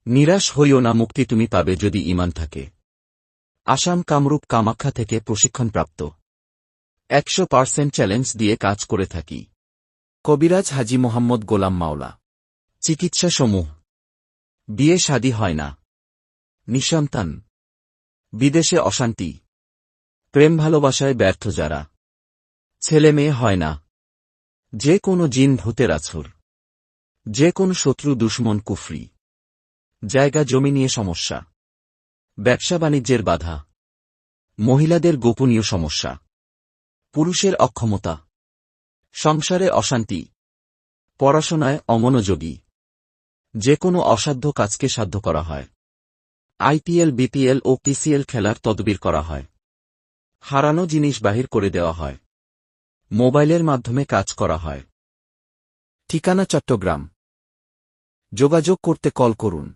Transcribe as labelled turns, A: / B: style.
A: নিরাশ হইও না, মুক্তি তুমি পাবে যদি ঈমান থাকে। আসাম কামরূপ কামাখ্যা থেকে প্রশিক্ষণপ্রাপ্ত 100% চ্যালেঞ্জ দিয়ে কাজ করে থাকি। কবিরাজ হাজী মোহাম্মদ গোলাম মাওলা। চিকিৎসা সমূহ: বিয়ে শাদী হয় না, নিঃসন্তান, বিদেশে অশান্তি, প্রেম ভালোবাসায় ব্যর্থ যারা, ছেলে মেয়ে হয় না, যে কোনো জিন ভূতের আছর, যে কোনো শত্রু দুশমন কুফরি, জায়গা জমি নিয়ে সমস্যা, ব্যবসা বাণিজ্যের বাধা, মহিলাদের গোপনীয় সমস্যা, পুরুষের অক্ষমতা, সংসারে অশান্তি, পড়াশোনায় অমনোযোগী, যে কোনো অসাধ্য কাজকে সাধ্য করা হয়। আইপিএল, বিপিএল ও পিসিএল খেলার তদবির করা হয়। হারানো জিনিস বাহির করে দেওয়া হয়। মোবাইলের মাধ্যমে কাজ করা হয়। ঠিকানা: চট্টগ্রাম। যোগাযোগ করতে কল করুন।